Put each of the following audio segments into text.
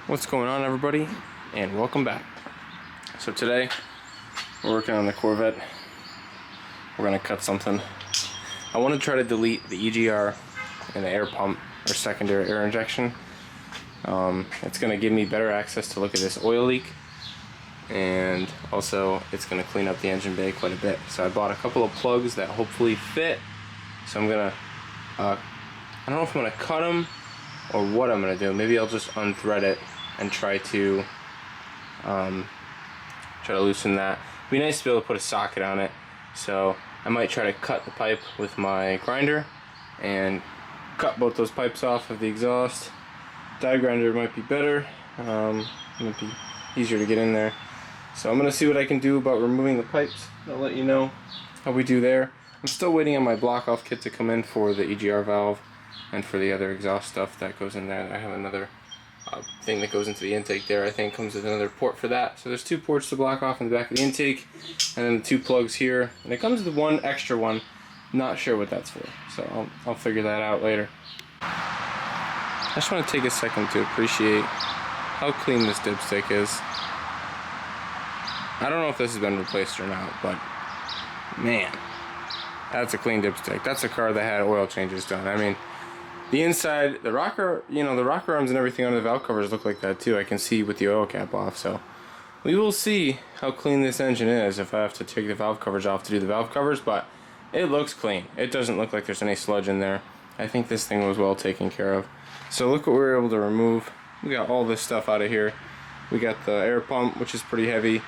What's going on, everybody, and welcome back. So today we're working on the Corvette. We're gonna cut something. I want to try to delete the EGR and the air pump, or secondary air injection. It's gonna give me better access to look at this oil leak, and also it's gonna clean up the engine bay quite a bit. So I bought a couple of plugs that hopefully fit. So I'm gonna I don't know if I'm gonna cut them or what I'm gonna do. Maybe I'll just unthread it and try to loosen that. It'd be nice to be able to put a socket on it, so I might try to cut the pipe with my grinder and cut both those pipes off of the exhaust. Die grinder might be better, might be easier to get in there. So I'm gonna see what I can do about removing the pipes. I'll let you know how we do there. I'm still waiting on my block off kit to come in for the EGR valve and for the other exhaust stuff that goes in there. I have another thing that goes into the intake there. I think comes with another port for that. So there's two ports to block off in the back of the intake, and then the two plugs here. And it comes with one extra one. Not sure what that's for, so I'll figure that out later. I just want to take a second to appreciate how clean this dipstick is. I don't know if this has been replaced or not, but man, that's a clean dipstick. That's a car that had oil changes done. I mean, the inside, the rocker, the rocker arms and everything on the valve covers look like that too. I can see with the oil cap off, so we will see how clean this engine is if I have to take the valve covers off to do the valve covers, but it looks clean. It doesn't look like there's any sludge in there. I think this thing was well taken care of. So look what we were able to remove. We got all this stuff out of here. We got the air pump, which is pretty heavy,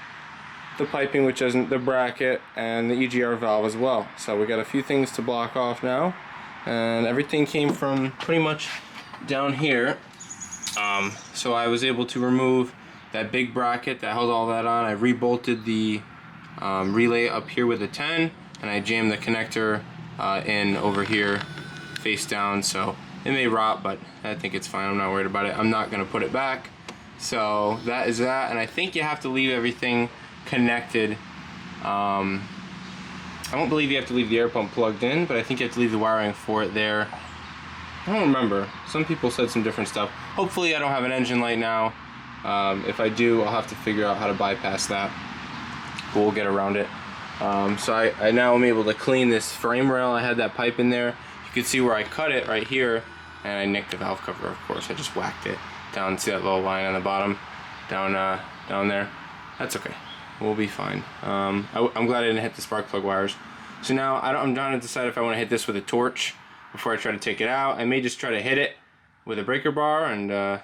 the piping, which isn't, the bracket, and the EGR valve as well. So we got a few things to block off now. And everything came from pretty much down here. So I was able to remove that big bracket that held all that on. I rebolted the relay up here with a 10, and I jammed the connector in over here face down. So it may rot, but I think it's fine. I'm not worried about it. I'm not gonna put it back. So that is that, and I think you have to leave everything connected. I don't believe you have to leave the air pump plugged in, but I think you have to leave the wiring for it there. I don't remember. Some people said some different stuff. Hopefully I don't have an engine light now. If I do, I'll have to figure out how to bypass that. But we'll get around it. So I now am able to clean this frame rail. I had that pipe in there. You can see where I cut it right here, and I nicked the valve cover, of course. I just whacked it down. See that little line on the bottom? Down there. That's okay. We'll be fine. I'm glad I didn't hit the spark plug wires. So now I'm trying to decide if I want to hit this with a torch before I try to take it out. I may just try to hit it with a breaker bar and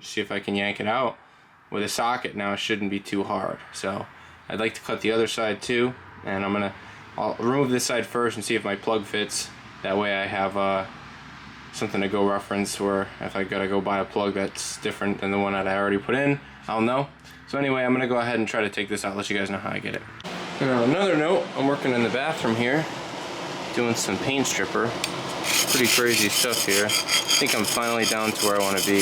see if I can yank it out with a socket. Now it shouldn't be too hard. So I'd like to cut the other side too, and I'll remove this side first and see if my plug fits. That way I have something to go reference, or if I gotta go buy a plug that's different than the one that I already put in, I'll know. So anyway, I'm gonna go ahead and try to take this out, let you guys know how I get it. Now, another note, I'm working in the bathroom here, doing some paint stripper. Pretty crazy stuff here. I think I'm finally down to where I want to be.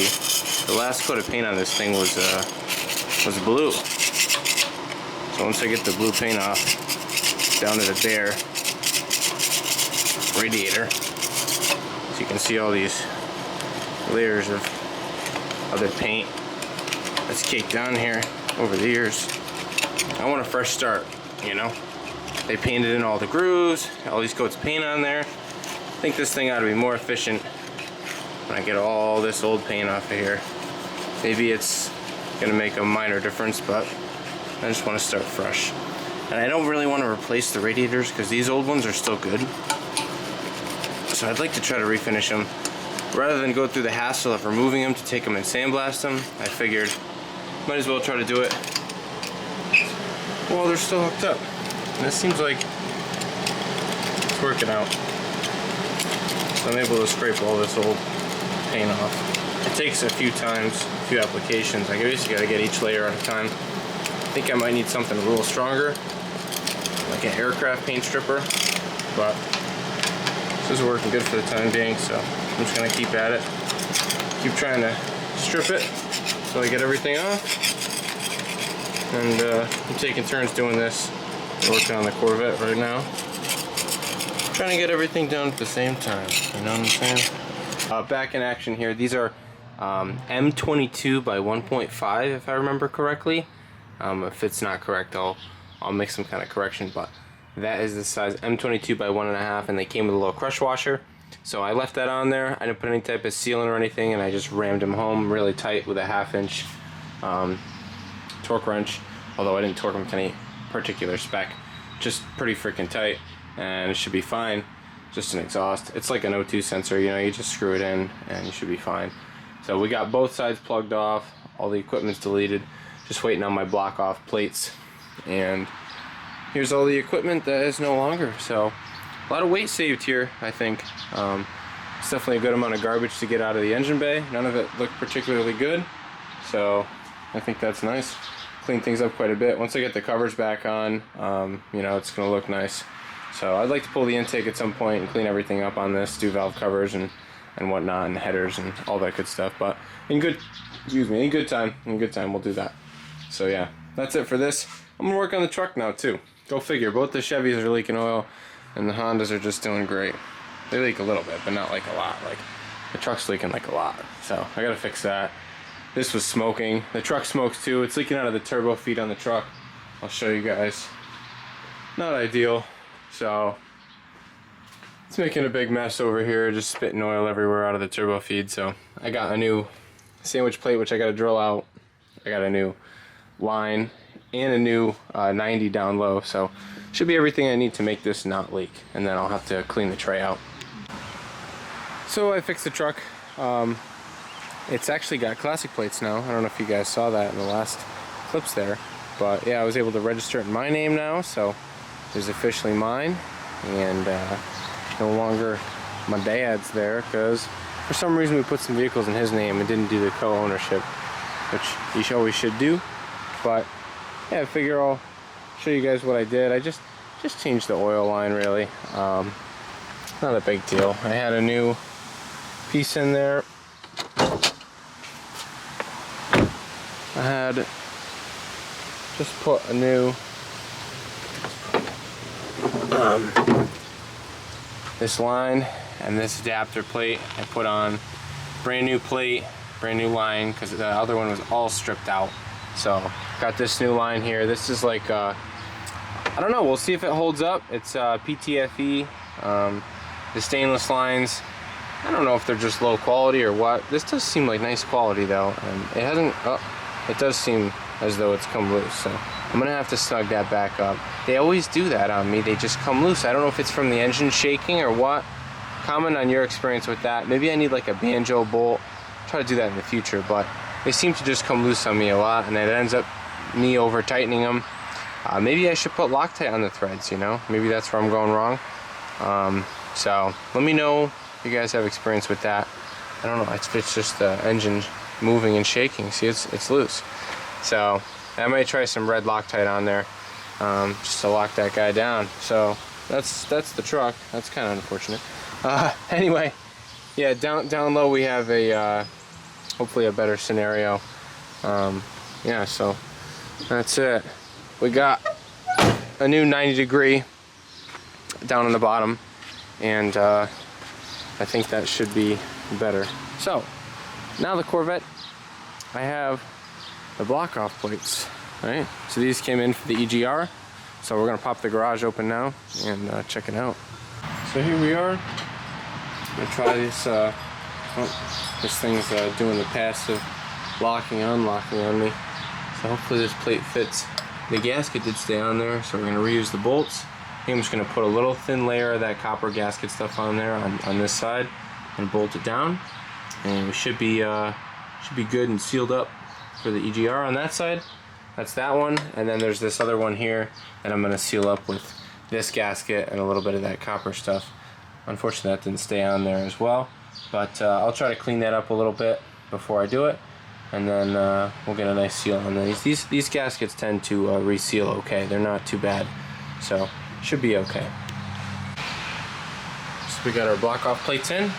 The last coat of paint on this thing was blue. So once I get the blue paint off, down to the bare radiator. So you can see all these layers of other paint that's caked down here over the years. I want a fresh start, They painted in all the grooves, all these coats of paint on there. I think this thing ought to be more efficient when I get all this old paint off of here. Maybe it's gonna make a minor difference, but I just want to start fresh. And I don't really want to replace the radiators because these old ones are still good. So I'd like to try to refinish them. Rather than go through the hassle of removing them to take them and sandblast them, I figured might as well try to do it while they're still hooked up. And this seems like it's working out. So I'm able to scrape all this old paint off. It takes a few times, a few applications. I guess you gotta get each layer at a time. I think I might need something a little stronger, like an aircraft paint stripper, but this is working good for the time being, so I'm just gonna keep at it. Keep trying to strip it until I get everything off. And I'm taking turns doing this. Working on the Corvette right now. Trying to get everything done at the same time, you know what I'm saying? Back in action here. These are M22 by 1.5 if I remember correctly. If it's not correct, I'll make some kind of correction, but that is the size, M22 by 1.5, and they came with a little crush washer. So I left that on there. I didn't put any type of sealant or anything, and I just rammed them home really tight with a 1/2 inch torque wrench, although I didn't torque them to any particular spec, just pretty freaking tight, and it should be fine. Just an exhaust. It's like an O2 sensor, you know, you just screw it in and you should be fine. So we got both sides plugged off, all the equipment's deleted, just waiting on my block off plates, and here's all the equipment that is no longer. So a lot of weight saved here, I think. It's definitely a good amount of garbage to get out of the engine bay. None of it looked particularly good, so I think that's nice. Clean things up quite a bit. Once I get the covers back on, you know, it's gonna look nice. So I'd like to pull the intake at some point and clean everything up on this, do valve covers and whatnot, and headers and all that good stuff. But in good time we'll do that. So yeah, that's it for this. I'm gonna work on the truck now too. Go figure, both the Chevys are leaking oil and the Hondas are just doing great. They leak a little bit, but not like a lot. Like the truck's leaking like a lot. So I gotta fix that. This was smoking. The truck smokes too. It's leaking out of the turbo feed on the truck. I'll show you guys. Not ideal. So it's making a big mess over here, just spitting oil everywhere out of the turbo feed. So I got a new sandwich plate, which I got to drill out. I got a new line and a new 90 down low. So should be everything I need to make this not leak. And then I'll have to clean the tray out. So I fixed the truck. It's actually got classic plates now. I don't know if you guys saw that in the last clips there. But yeah, I was able to register it in my name now. So is officially mine, and no longer my dad's there, because for some reason we put some vehicles in his name and didn't do the co-ownership, which you always should do. But yeah, I figure I'll show you guys what I did. I just changed the oil line, really. Not a big deal. I had a new piece in there. I had just put a new this line and this adapter plate. I put on brand new plate, brand new line, because the other one was all stripped out. So got this new line here. This is like I don't know, we'll see if it holds up. It's PTFE. The stainless lines, I don't know if they're just low quality or what. This does seem like nice quality though, and it hasn't, it does seem as though it's come loose. So I'm gonna have to snug that back up. They always do that on me. They just come loose. I don't know if it's from the engine shaking or what. Comment on your experience with that. Maybe I need like a banjo bolt. Try to do that in the future, but they seem to just come loose on me a lot, and it ends up me over tightening them. Maybe I should put Loctite on the threads, you know? Maybe that's where I'm going wrong. So let me know if you guys have experience with that. I don't know, it's just the engine moving and shaking. See, it's loose. So I might try some red Loctite on there, just to lock that guy down. So that's the truck. That's kind of unfortunate. Anyway, yeah, down low we have a hopefully a better scenario. Yeah, so that's it. We got a new 90-degree down on the bottom, and I think that should be better. So now the Corvette, I have the block off plates, right? So these came in for the EGR. So we're gonna pop the garage open now and check it out. So here we are. I'm gonna try this. This thing's doing the passive locking, unlocking on me. So hopefully this plate fits. The gasket did stay on there, so we're gonna reuse the bolts. I think I'm just gonna put a little thin layer of that copper gasket stuff on there on this side and bolt it down, and we should be good and sealed up for the EGR on that side. That's that one, and then there's this other one here that I'm gonna seal up with this gasket and a little bit of that copper stuff. Unfortunately, that didn't stay on there as well, but I'll try to clean that up a little bit before I do it, and then we'll get a nice seal on these. These gaskets tend to reseal okay. They're not too bad, so should be okay. So we got our block off plates in.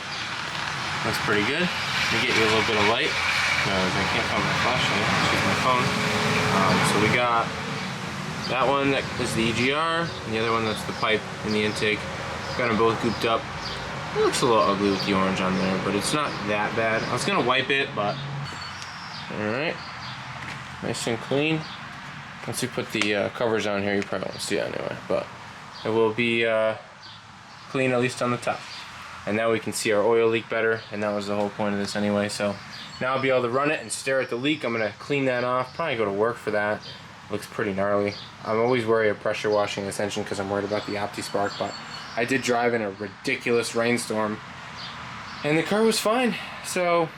That's pretty good. Let me get you a little bit of light. No, I can't find my flashlight. Use my phone. So we got that one that is the EGR, and the other one that's the pipe in the intake. Got them both gooped up. It looks a little ugly with the orange on there, but it's not that bad. I was gonna wipe it, but alright. Nice and clean. Once you put the covers on here, you probably won't see it anyway, but it will be clean, at least on the top. And now we can see our oil leak better, and that was the whole point of this anyway. So now I'll be able to run it and stare at the leak. I'm gonna clean that off, probably go to work for that. Looks pretty gnarly. I'm always worried of pressure washing this engine because I'm worried about the OptiSpark, but I did drive in a ridiculous rainstorm and the car was fine. So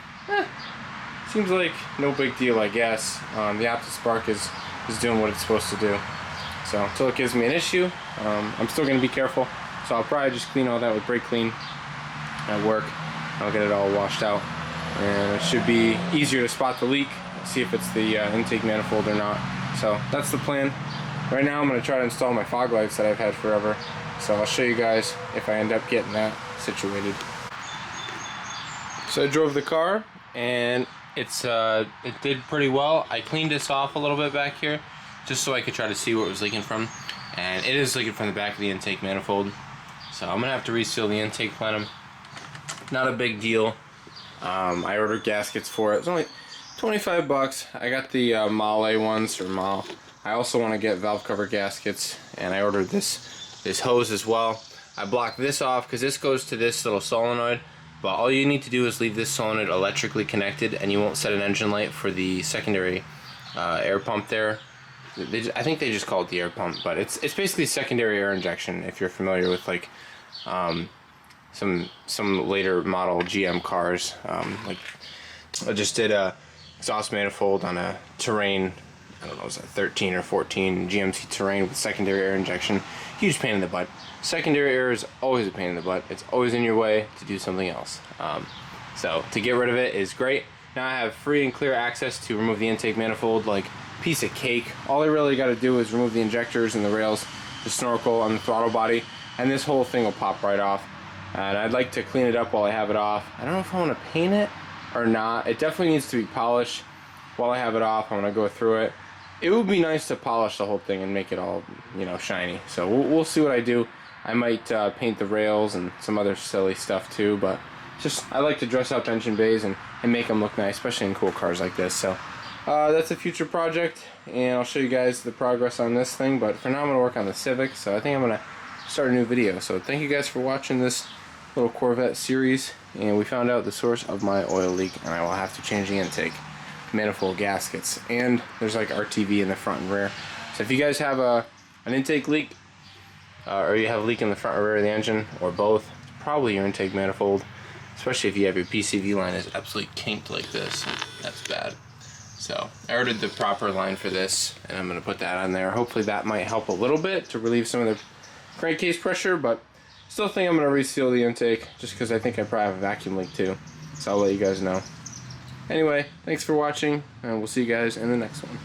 seems like no big deal, I guess. The OptiSpark is doing what it's supposed to do. So until it gives me an issue, I'm still going to be careful. So I'll probably just clean all that with brake clean at work. I'll get it all washed out, and it should be easier to spot the leak, see if it's the intake manifold or not. So that's the plan. Right now I'm going to try to install my fog lights that I've had forever. So I'll show you guys if I end up getting that situated. So I drove the car and it did pretty well. I cleaned this off a little bit back here just so I could try to see where it was leaking from, and it is leaking from the back of the intake manifold. So I'm gonna have to reseal the intake plenum. Not a big deal. I ordered gaskets for it. It's only 25 bucks. I got the Male ones, or Mal. I also want to get valve cover gaskets, and I ordered this hose as well. I blocked this off because this goes to this little solenoid, but all you need to do is leave this solenoid electrically connected, and you won't set an engine light for the secondary air pump there. I think they just call it the air pump, but it's basically secondary air injection. If you're familiar with like some later model GM cars, like I just did a exhaust manifold on a Terrain. I don't know, it was a 13 or 14 GMC Terrain with secondary air injection. Huge pain in the butt. Secondary air is always a pain in the butt. It's always in your way to do something else. So to get rid of it is great. Now I have free and clear access to remove the intake manifold like piece of cake. All I really got to do is remove the injectors and the rails, the snorkel on the throttle body, and this whole thing will pop right off. And I'd like to clean it up while I have it off. I don't know if I want to paint it or not. It definitely needs to be polished. While I have it off, I'm going to go through it. It would be nice to polish the whole thing and make it all, you know, shiny. So we'll see what I do. I might paint the rails and some other silly stuff too, but just I like to dress up engine bays and make them look nice, especially in cool cars like this. So that's a future project, and I'll show you guys the progress on this thing. But for now, I'm going to work on the Civic, so I think I'm going to start a new video. So thank you guys for watching this little Corvette series, and we found out the source of my oil leak, and I will have to change the intake manifold gaskets, and there's like RTV in the front and rear. So if you guys have an intake leak, or you have a leak in the front or rear of the engine, or both, it's probably your intake manifold, especially if you have your PCV line is absolutely kinked like this. That's bad. So I ordered the proper line for this, and I'm going to put that on there. Hopefully that might help a little bit to relieve some of the crankcase pressure, but still think I'm going to reseal the intake just because I think I probably have a vacuum leak too. So I'll let you guys know. Anyway, thanks for watching, and we'll see you guys in the next one.